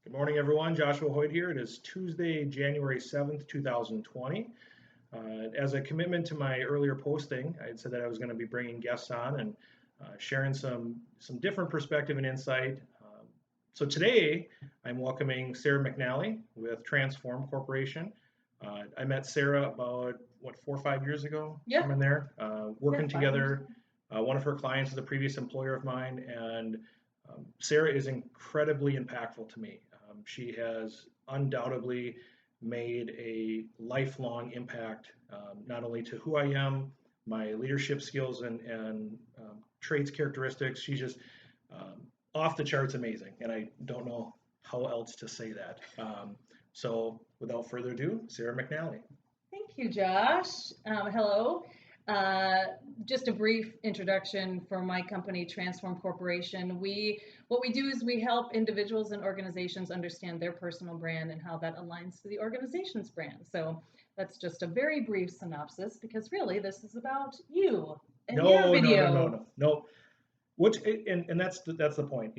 Good morning, everyone. Joshua Hoyt here. It is Tuesday, January 7th, 2020. As a commitment to my earlier posting, I had said that I was going to be bringing guests on and sharing some different perspective and insight. So today, I'm welcoming Sarah McNally with Transform Corporation. I met Sarah about, 4 or 5 years ago, Yeah, somewhere in there, yeah, working 5 years. together. One of her clients is a previous employer of mine, and Sarah is incredibly impactful to me. She has undoubtedly made a lifelong impact, not only to who I am, my leadership skills and traits, characteristics. She's just off the charts amazing, and I don't know how else to say that. So, without further ado, Sarah McNally. Thank you, Josh. Hello. Uh, just a brief introduction for my company, Transform Corporation. What we do is we help individuals and organizations understand their personal brand and how that aligns to the organization's brand. So that's just a very brief synopsis because really this is about you and your No, no, no, no, video. no, no. Which and that's the point.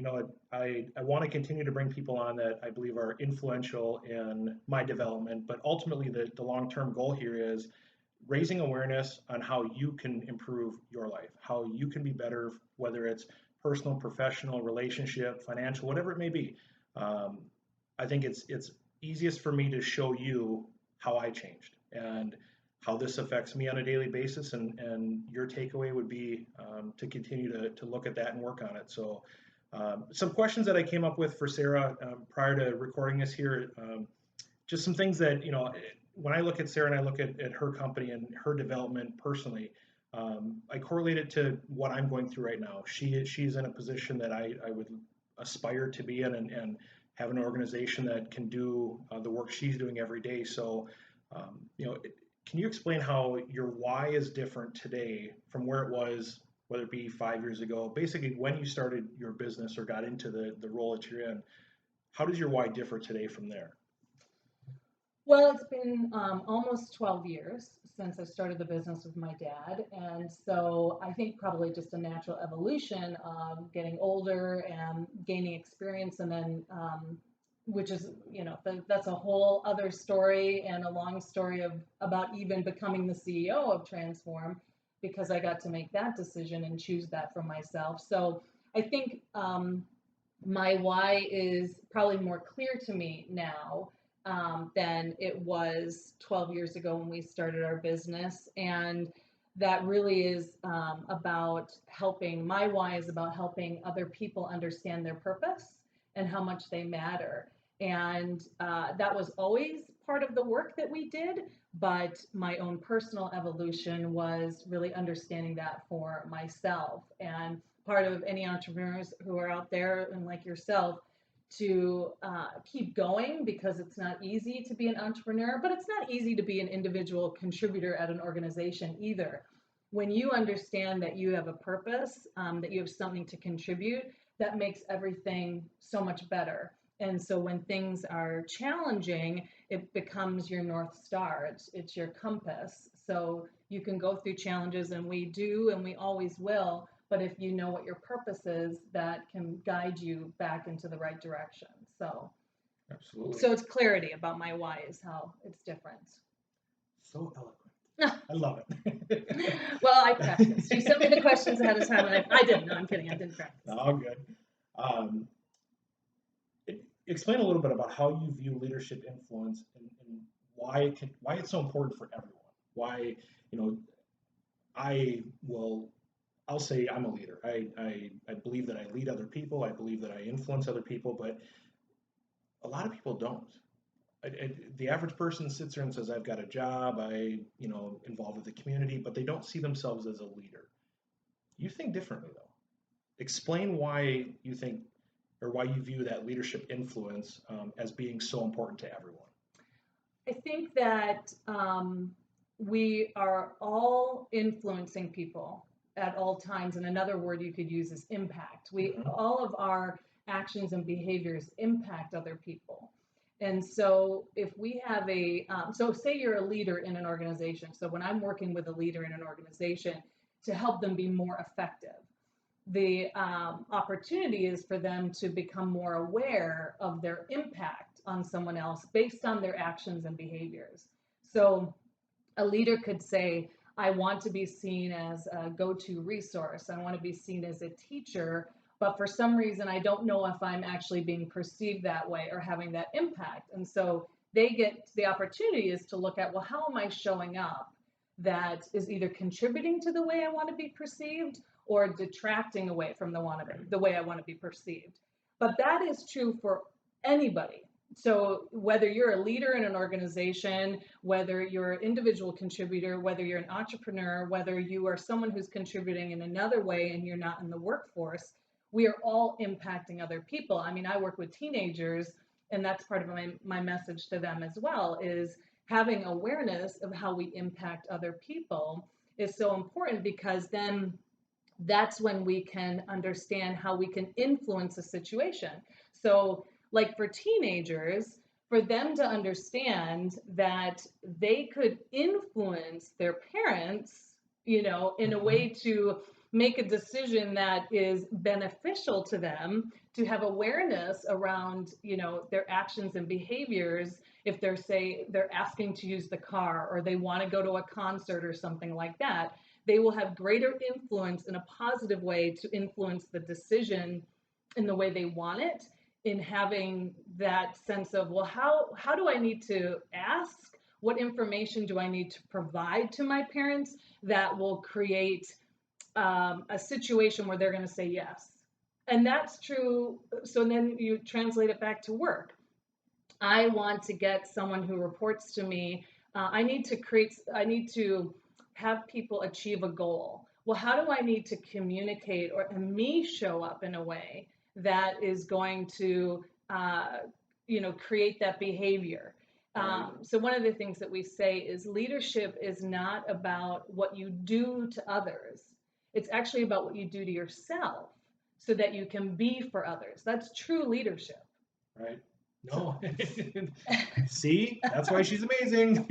I want to continue to bring people on that I believe are influential in my development, but ultimately the long-term goal here is raising awareness on how you can improve your life, how you can be better, whether it's personal, professional, relationship, financial, whatever it may be. Um, I think it's easiest for me to show you how I changed and how this affects me on a daily basis, and your takeaway would be to continue to look at that and work on it. So, some questions that I came up with for Sarah prior to recording this here, just some things that, when I look at Sarah and I look at her company and her development personally, I correlate it to what I'm going through right now. She's in a position that I would aspire to be in, and have an organization that can do the work she's doing every day. So, can you explain how your why is different today from where it was, whether it be 5 years ago, basically when you started your business or got into the role that you're in? How does your why differ today from there? Well, it's been almost 12 years since I started the business with my dad. And so I think probably just a natural evolution of getting older and gaining experience. And then, which is, that's a whole other story and a long story of about even becoming the CEO of Transform because I got to make that decision and choose that for myself. So I think my why is probably more clear to me now than it was 12 years ago when we started our business. And that really is about helping, my why is about helping other people understand their purpose and how much they matter. And that was always part of the work that we did, but my own personal evolution was really understanding that for myself. And part of any entrepreneurs who are out there and like yourself to keep going because it's not easy to be an entrepreneur, but it's not easy to be an individual contributor at an organization either. When you understand that you have a purpose, that you have something to contribute, that makes everything so much better. And so when things are challenging, it becomes your North Star. It's your compass. So you can go through challenges, and we do, and we always will, but if you know what your purpose is, that can guide you back into the right direction. So Absolutely. so it's clarity about my why is how it's different. So eloquent. I love it. Well, I practiced. You sent me the questions ahead of time, and I didn't. No, I'm kidding. I didn't practice. All good. Um, Explain a little bit about how you view leadership influence, and why it's so important for everyone. Why, you know, I will I'll say I'm a leader. I believe that I lead other people. I believe that I influence other people, but a lot of people don't. The average person sits there and says, "I've got a job. Involved with the community," but they don't see themselves as a leader. You think differently, though. Explain why you think, or why you view that leadership influence as being so important to everyone. I think that we are all influencing people at all times, and another word you could use is impact. We Hmm. all of our actions and behaviors impact other people. And so, if we have so say you're a leader in an organization. So, when I'm working with a leader in an organization to help them be more effective, the opportunity is for them to become more aware of their impact on someone else based on their actions and behaviors. So a leader could say, I want to be seen as a go-to resource. I want to be seen as a teacher, but for some reason, I don't know if I'm actually being perceived that way or having that impact. And so they get the opportunity is to look at, well, how am I showing up that is either contributing to the way I want to be perceived or detracting away from the way I want to be perceived. But that is true for anybody. So whether you're a leader in an organization, whether you're an individual contributor, whether you're an entrepreneur, whether you are someone who's contributing in another way and you're not in the workforce, we are all impacting other people. I mean, I work with teenagers, and that's part of my message to them as well, is having awareness of how we impact other people is so important, because then that's when we can understand how we can influence a situation. So, like for teenagers, for them to understand that they could influence their parents, in a Mm-hmm. way to make a decision that is beneficial to them, to have awareness around, their actions and behaviors. If they're asking to use the car, or they want to go to a concert or something like that, they will have greater influence in a positive way to influence the decision in the way they want it, in having that sense of, well, how do I need to ask, what information do I need to provide to my parents that will create a situation where they're going to say yes. And that's true. So then you translate it back to work. I want to get someone who reports to me. I need to have people achieve a goal. Well, how do I need to communicate, or and me show up in a way that is going to, uh, create that behavior? Right. So one of the things that we say is leadership is not about what you do to others. It's actually about what you do to yourself so that you can be for others. That's true leadership. Right. So, No. See, that's why she's amazing.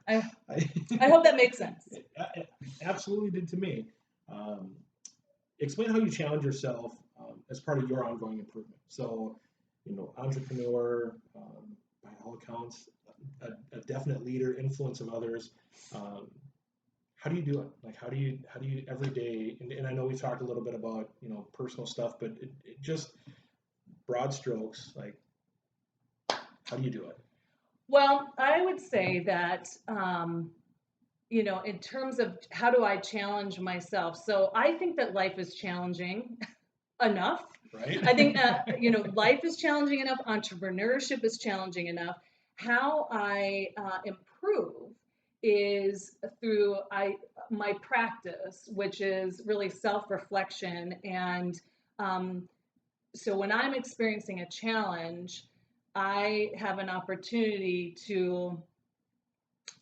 I I, I hope that makes sense. it absolutely did to me. Um, Explain how you challenge yourself as part of your ongoing improvement. So, entrepreneur, by all accounts, a definite leader, influence of others. Um, how do you do it? Like, how do you every day? And I know we've talked a little bit about personal stuff, but it just broad strokes. Like, how do you do it? Well, I would say that, in terms of how do I challenge myself? So I think that life is challenging enough. Right? I think, life is challenging enough. Entrepreneurship is challenging enough. How I improve is through my practice, which is really self-reflection. And um, so when I'm experiencing a challenge, I have an opportunity to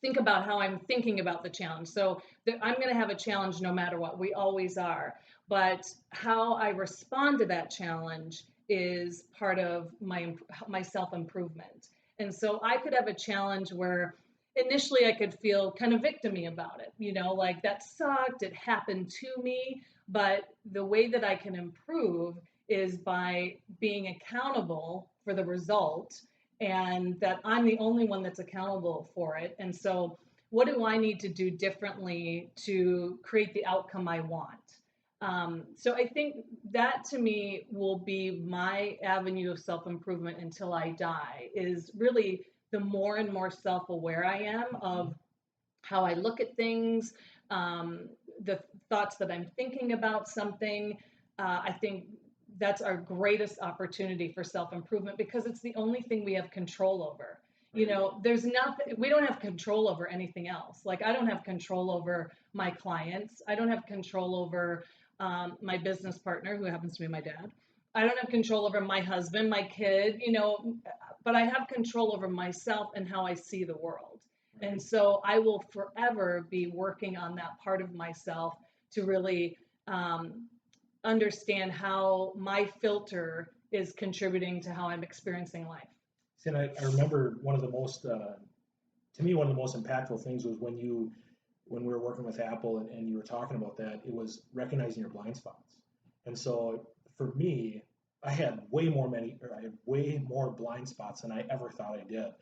think about how I'm thinking about the challenge. So I'm going to have a challenge no matter what. We always are. But how I respond to that challenge is part of my self improvement. And so I could have a challenge where initially I could feel kind of victimy about it, like that sucked, it happened to me. But the way that I can improve is by being accountable for the result, and that I'm the only one that's accountable for it. And so, what do I need to do differently to create the outcome I want? So, I think that to me will be my avenue of self improvement until I die, is really the more and more self aware I am Mhm. of how I look at things, the thoughts that I'm thinking about something. I think that's our greatest opportunity for self improvement, because it's the only thing we have control over. Right. There's nothing, we don't have control over anything else. Like, I don't have control over my clients, I don't have control over my business partner, who happens to be my dad. I don't have control over my husband, my kid, but I have control over myself and how I see the world. And Right. so I will forever be working on that part of myself to really understand how my filter is contributing to how I'm experiencing life. See, and I remember one of the most, to me, one of the most impactful things was when you when we were working with Apple and you were talking about that, it was recognizing your blind spots. And so for me, I had way more blind spots than I ever thought I did.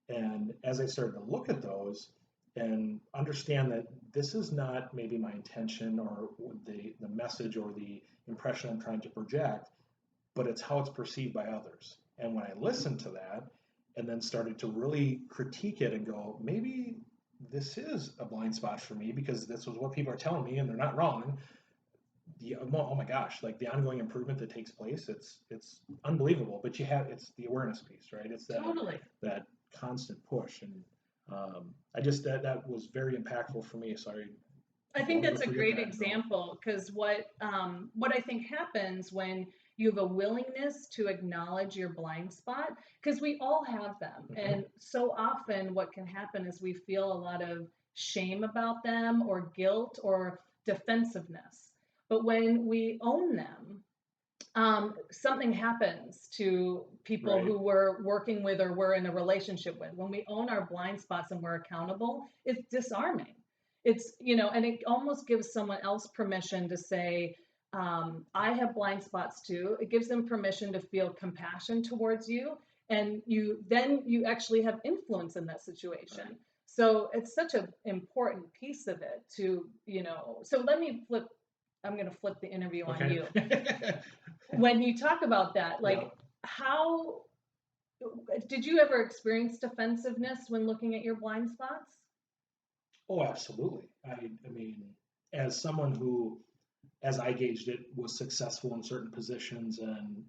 And as I started to look at those and understand that this is not maybe my intention or the message or the impression I'm trying to project, but it's how it's perceived by others. And when I listened to that and then started to really critique it and go, maybe this is a blind spot for me because this was what people are telling me and they're not wrong. Oh my gosh, like the ongoing improvement that takes place, it's unbelievable. But it's the awareness piece, right? It's Totally. that constant push, and I just that was very impactful for me. So I I think wanted to that's a forget great that and go, example because what I think happens when you have a willingness to acknowledge your blind spot, because we all have them, mm-hmm, and so often what can happen is we feel a lot of shame about them or guilt or defensiveness. But when we own them, something happens to people right, who we're working with or we're in a relationship with. When we own our blind spots and we're accountable, it's disarming. It's, and it almost gives someone else permission to say, I have blind spots too. It gives them permission to feel compassion towards you. And you actually have influence in that situation. right, So it's such an important piece of it to, so I'm going to flip the interview on okay, you when you talk about that, yeah. like how did you ever experience defensiveness when looking at your blind spots? Oh, absolutely. I mean, as someone who, as I gauged it, was successful in certain positions and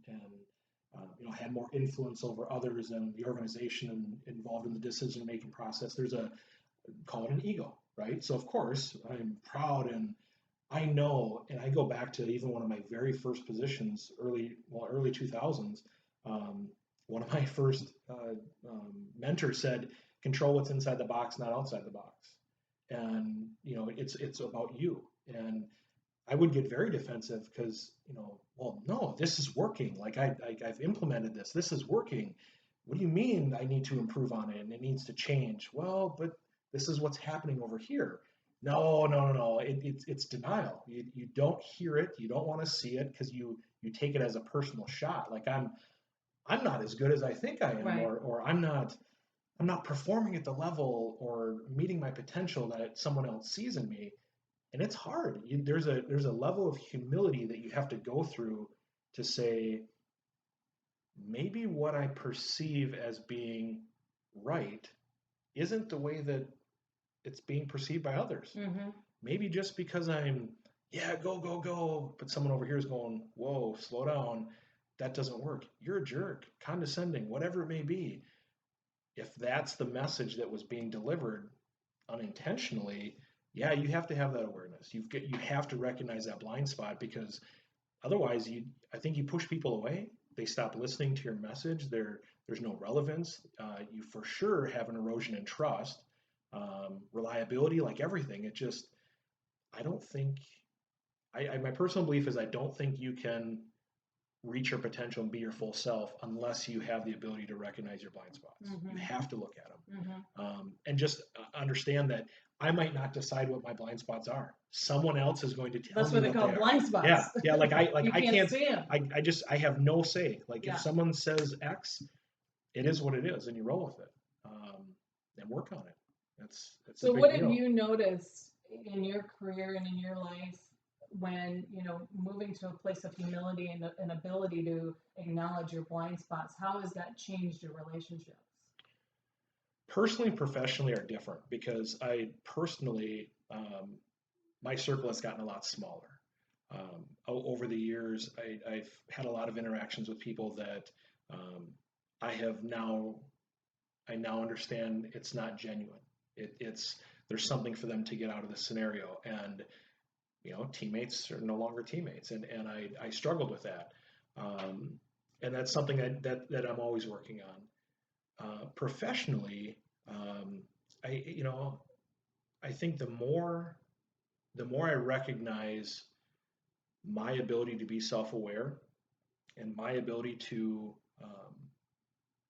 had more influence over others and the organization and involved in the decision making process. There's a call it an ego, right? So of course I'm proud and I know, and I go back to even one of my very first positions, early 2000s. Um, one of my first mentors said, "Control what's inside the box, not outside the box." And it's about you. And I would get very defensive because well, no, this is working. I've implemented this. This is working. What do you mean I need to improve on it and it needs to change? Well, but this is what's happening over here. No, no, no, no. It's denial. You don't hear it. You don't want to see it because you take it as a personal shot. Like I'm not as good as I think I am, Right. or I'm not performing at the level or meeting my potential that someone else sees in me. And it's hard. There's a level of humility that you have to go through to say maybe what I perceive as being right isn't the way that it's being perceived by others. Mm-hmm. Maybe just because I'm, yeah, go, go, go, but someone over here is going, whoa, slow down. That doesn't work. You're a jerk, condescending, whatever it may be. If that's the message that was being delivered unintentionally, yeah, you have to have that awareness. You have to recognize that blind spot because otherwise, I think you push people away. They stop listening to your message. There's no relevance. You for sure have an erosion in trust, reliability, like everything. It just, I don't think, my personal belief is I don't think you can reach your potential and be your full self unless you have the ability to recognize your blind spots. You Mm-hmm. have to look at them Mm-hmm. and just understand that I might not decide what my blind spots are. Someone else is going to tell That's me what they what call they are. blind spots. Yeah, yeah. You I can't can't. see them. I have no say. Like if Yeah. someone says X, it is what it is, and you roll with it and work on it. It's a So big what have deal. you noticed in your career and in your life when, moving to a place of humility and an ability to acknowledge your blind spots? How has that changed your relationships? Personally and professionally are different because I personally my circle has gotten a lot smaller. Over the years, I've had a lot of interactions with people that um, I have now I now understand it's not genuine. It's there's something for them to get out of the scenario, and teammates are no longer teammates, and I struggled with that, um, and that's something that I'm always working on. Professionally, I I think the more I recognize my ability to be self-aware and my ability to um,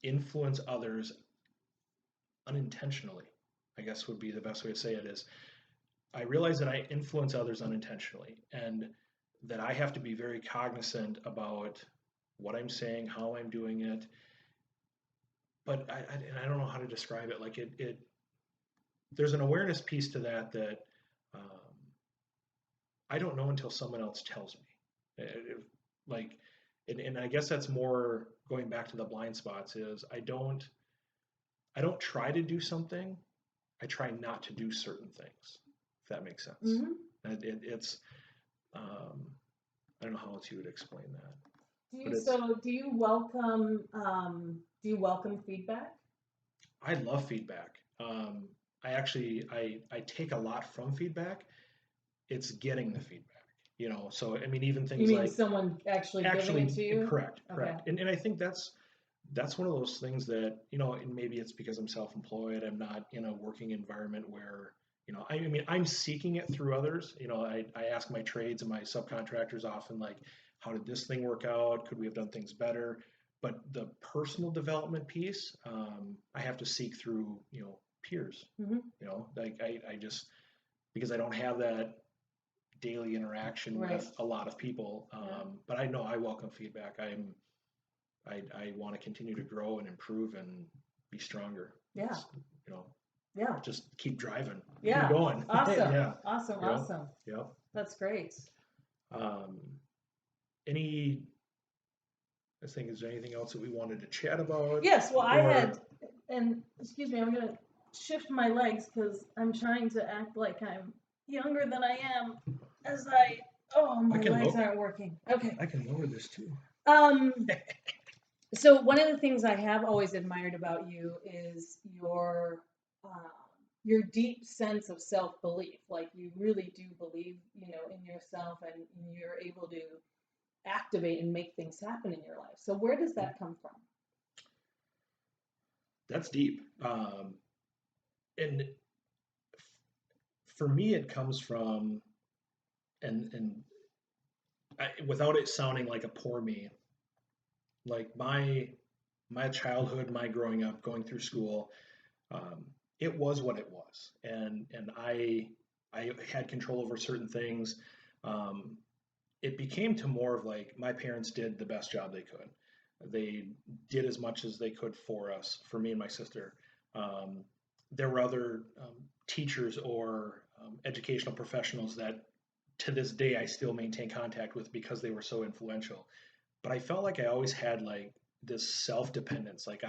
influence others unintentionally, I guess would be the best way to say it is I realize that I influence others unintentionally, and that I have to be very cognizant about what I'm saying, how I'm doing it. But and I don't know how to describe it. Like there's an awareness piece to that that um, I don't know until someone else tells me. Like, and I guess that's more going back to the blind spots. Is I don't try to do something. I try not to do certain things. If that makes sense. Hmm. It's um, I don't know how else you would explain that, Do but you, it's so do you welcome feedback? I love feedback. I take a lot from feedback. It's getting the feedback, So I mean, even You things mean like someone actually giving it actually to you? correct, Okay. correct, and I think that's one of those things that and maybe it's because I'm self-employed. I'm not in a working environment where I mean, I'm seeking it through others. I ask my trades and my subcontractors often, like, how did this thing work out? Could we have done things better? But the personal development piece, I have to seek through peers. Hmm. Like I just because I don't have that daily interaction Right. with a lot of people. Yeah. But I know I welcome feedback. I want to continue to grow and improve and be stronger. Yeah. It's, you know, Yeah. just keep driving, keep Yeah. going. Awesome. Yeah. Awesome. Yep. Awesome. Yep. That's great. Um, any, I think, is there anything else that we wanted to chat about? Yes. Well, I had, Or and excuse me, I'm going to shift my legs because I'm trying to act like I'm younger than I am as oh, I my can legs look. aren't working. Okay. I can lower this too. Um, so one of the things I have always admired about you is your deep sense of self-belief. Like you really do believe, in yourself, and you're able to activate and make things happen in your life. So where does that come from? That's deep. And for me, it comes from, and without it sounding like a poor me, like my childhood, my growing up, going through school, um, it was what it was, and I had control over certain things. Um, it became to more of like my parents did the best job they could. They did as much as they could for us, for me and my sister. Um, there were other teachers or educational professionals that to this day I still maintain contact with because they were so influential. But I felt like I always had like this self dependence. Like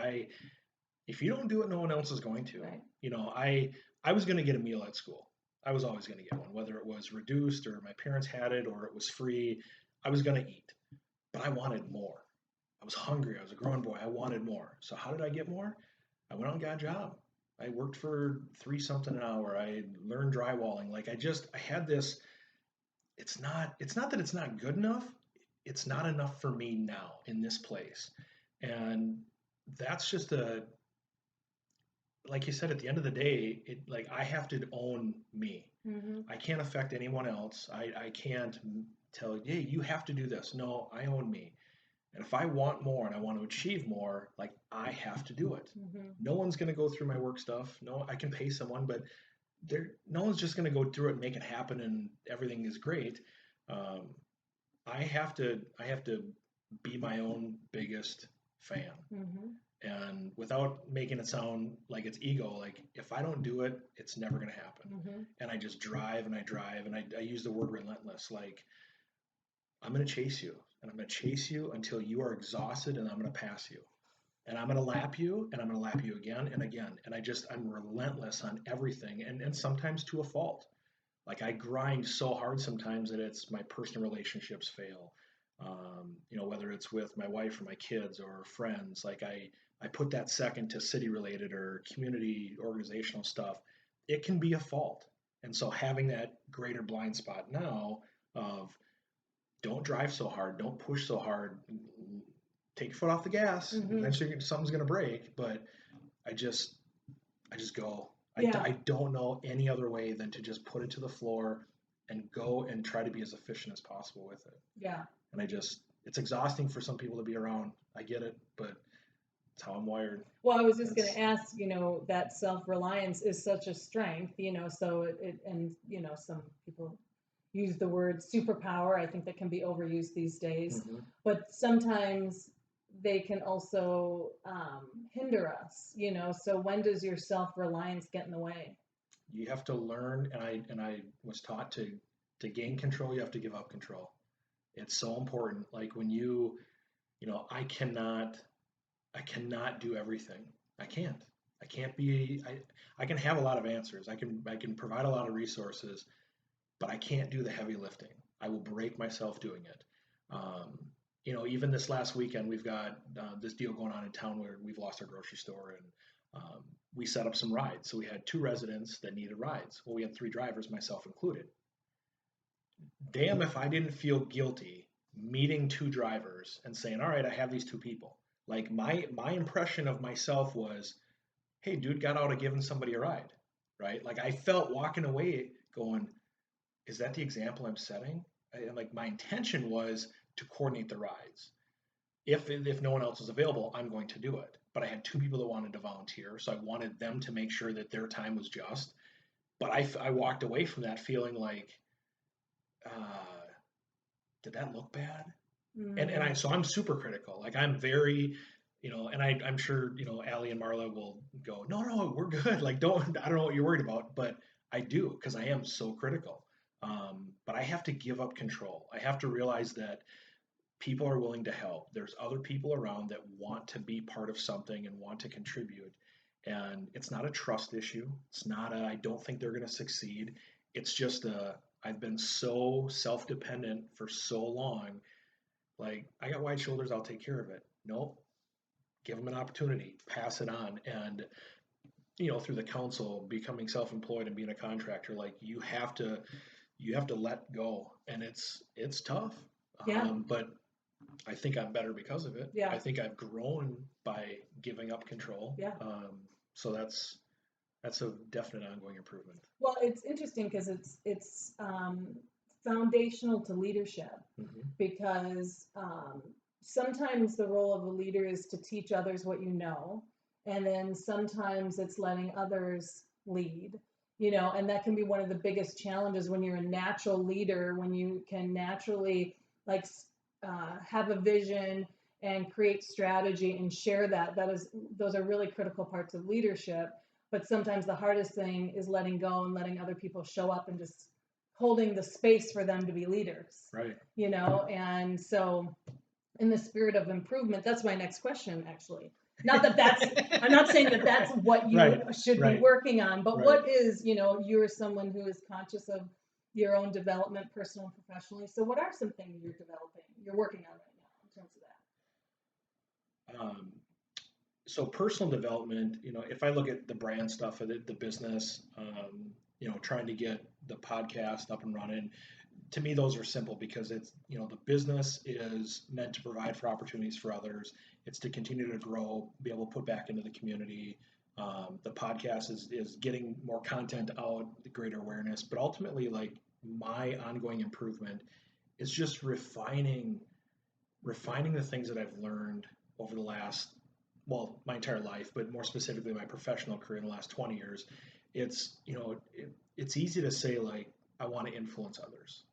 if you don't do it, no one else is going to. Right. I was going to get a meal at school. I was always going to get one, whether it was reduced or my parents had it or it was free. I was going to eat, but I wanted more. I was hungry. I was a grown boy. I wanted more. So how did I get more? I went out and got a job. I worked for three something an hour. I learned drywalling. Like I had this. It's not that it's not good enough. It's not enough for me now in this place, and that's just a like you said, at the end of the day, like I have to own me. Mm-hmm. I can't affect anyone else. I can't tell, hey, you have to do this. No, I own me. And if I want more and I want to achieve more, like I have to do it. Mm-hmm. No one's going to go through my work stuff. No, I can pay someone, but no one's just going to go through it and make it happen and everything is great. Um, I have to be my own biggest fan. Mm-hmm. And without making it sound like it's ego, like if I don't do it, it's never going to happen. Mm-hmm. And I just drive and I drive and I use the word relentless. Like I'm going to chase you and I'm going to chase you until you are exhausted and I'm going to pass you. And I'm going to lap you and I'm going to lap you again and again. And I'm relentless on everything and sometimes to a fault. Like I grind so hard sometimes that it's my personal relationships fail. Whether it's with my wife or my kids or friends, like I put that second to city related or community organizational stuff. It can be a fault. And so having that greater blind spot now of don't drive so hard, don't push so hard, take your foot off the gas. Mm-hmm. Eventually something's going to break, but I just I just go. Yeah. I don't know any other way than to just put it to the floor and go and try to be as efficient as possible with it. Yeah. And it's exhausting for some people to be around. I get it, but That's how I'm wired. Well, I was just going That's to ask, that self-reliance is such a strength, so and, some people use the word superpower. I think that can be overused these days, mhm. but sometimes they can also hinder us, so when does your self-reliance get in the way? You have to learn, and I was taught to gain control, you have to give up control. It's so important. Like when I cannot do everything. I can't. I can't be. I can have a lot of answers. I can provide a lot of resources, but I can't do the heavy lifting. I will break myself doing it. Um, even this last weekend, we've got this deal going on in town where we've lost our grocery store, and um, we set up some rides. So we had two residents that needed rides. Well, we had three drivers, myself included. Damn if I didn't feel guilty meeting two drivers and saying, "All right, I have these two people." Like my impression of myself was, "Hey, dude, got out of giving somebody a ride." Right? Like I felt walking away going, "Is that the example I'm setting?" And like my intention was to coordinate the rides. If no one else is available, I'm going to do it. But I had two people that wanted to volunteer, so I wanted them to make sure that their time was just. But I walked away from that feeling like, uh, did that look bad? And Mm, I'm super critical. Like I'm very, and I'm sure, Allie and Marla will go, no, no, we're good. Like I don't know what you're worried about, but I do because I am so critical. But I have to give up control. I have to realize that people are willing to help. There's other people around that want to be part of something and want to contribute. And it's not a trust issue. It's not I don't think they're going to succeed. It's just I've been so self-dependent for so long, like, I got wide shoulders, I'll take care of it. Nope. Give them an opportunity, pass it on. And, through the council, becoming self-employed and being a contractor, like you have to let go. And it's tough. yeah, But I think I'm better because of it. yeah, I think I've grown by giving up control. yeah. So that's a definite ongoing improvement. Well, it's interesting because it's foundational to leadership, Hmm. because sometimes the role of a leader is to teach others what you know, and then sometimes it's letting others lead, and that can be one of the biggest challenges when you're a natural leader, when you can naturally, like, have a vision and create strategy and share that. Those are really critical parts of leadership. But sometimes the hardest thing is letting go and letting other people show up and just holding the space for them to be leaders, Right. and so in the spirit of improvement, that's my next question, actually. Not that that's, I'm not saying that that's what you Right. should be Right. working on, but Right. what is, you're someone who is conscious of your own development, personal and professionally. So what are some things you're working on right now in terms of Um, so personal development, if I look at the brand stuff of it, the business, trying to get the podcast up and running, to me those are simple because it's, the business is meant to provide for opportunities for others. It's to continue to grow, be able to put back into the community. The podcast is getting more content out, greater awareness, but ultimately, like, my ongoing improvement is just refining the things that I've learned over the last, well, my entire life, but more specifically my professional career in the last 20 years. It's easy to say, like, I want to influence others.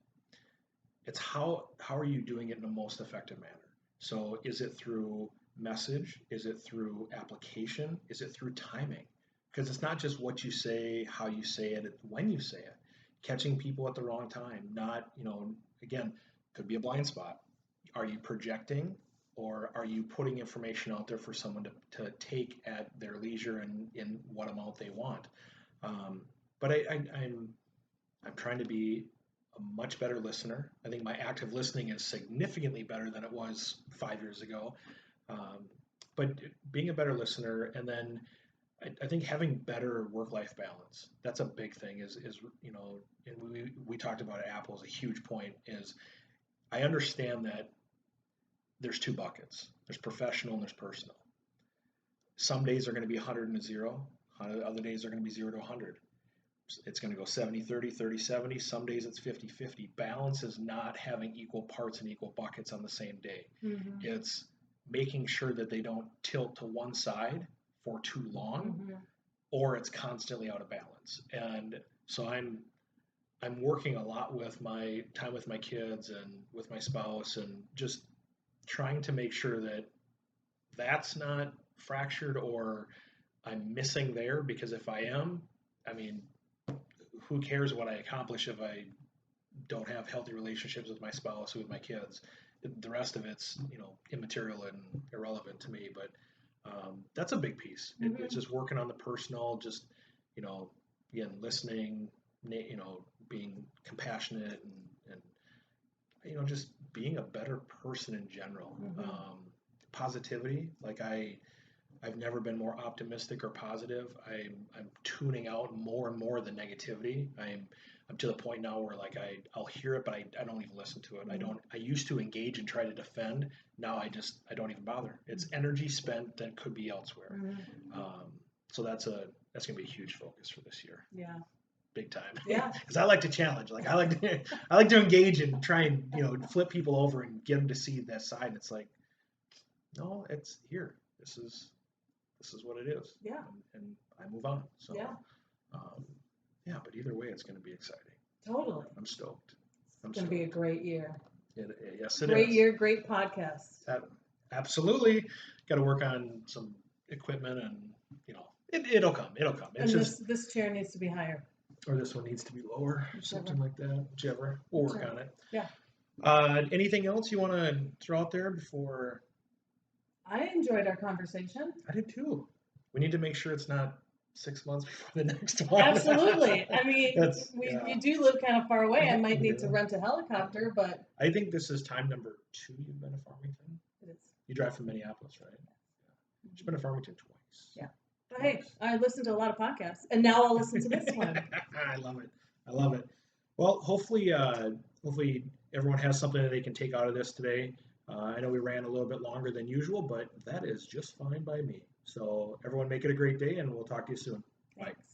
It's how are you doing it in the most effective manner? So is it through message? Is it through application? Is it through timing? Because it's not just what you say, how you say it, it's when you say it. Catching people at the wrong time, not, again, could be a blind spot. Are you projecting, or are you putting information out there for someone to take at their leisure and in what amount they want? Um, but I'm trying to be a much better listener. I think my active listening is significantly better than it was 5 years ago. Um, but being a better listener, and then I think having better work-life balance. That's a big thing. Is and we talked about it, Apple is a huge point. Is I understand that there's two buckets. There's professional and there's personal. Some days are going to be 100 and a 0. Other days are going to be 0 to 100. It's going to go 70-30, 30-70. Some days it's 50-50. Balance is not having equal parts and equal buckets on the same day. that? It's making sure that they don't tilt to one side for too long, Mm-hmm. or it's constantly out of balance. And so I'm working a lot with my time with my kids and with my spouse, and just trying to make sure that that's not fractured or I'm missing there, because if I am, I mean, who cares what I accomplish if I don't have healthy relationships with my spouse, with my kids? The rest of it's, immaterial and irrelevant to me. But that's a big piece. It's Mm-hmm. just working on the personal, just you know, again, listening, being compassionate, and just being a better person in general. Mm-hmm. Positivity, like I've never been more optimistic or positive. I'm tuning out more and more the negativity. I'm to the point now where like I'll hear it, but I don't even listen to it. I Mm-hmm. don't. I used to engage and try to defend. Now I don't even bother. It's energy spent that could be elsewhere. Mm-hmm. Um, so that's gonna be a huge focus for this year, Yeah. big time. Yeah. Because I like to challenge. Like I like to engage and try and flip people over and get them to see that side. And it's like, no, it's here. This is what it is. Yeah. And I move on. So, Yeah. um, yeah, but either way, it's going to be exciting. Totally. I'm stoked. It's going to be a great year. Yes, it Great is. year, great podcast. Absolutely. Got to work on some equipment, and it'll come. It'll come. It's And just, this chair needs to be higher. or this one needs to be lower, Whichever. something like that. Whichever. We'll work on it. Yeah. Anything else you want to throw out there before? I enjoyed our conversation. I did too. We need to make sure it's not 6 months before the next one. Absolutely. I mean, we do live kind of far away. I might need to rent a helicopter, but I think this is time number 2 you've been to Farmington. it is. You drive from Minneapolis, right? Yeah. You've been to Farmington twice. Yeah. But hey, I listened to a lot of podcasts, and now I'll listen to this one. I love it. I love it. Well, hopefully everyone has something that they can take out of this today. I know we ran a little bit longer than usual, but that is just fine by me. So everyone make it a great day, and we'll talk to you soon. Thanks. Bye.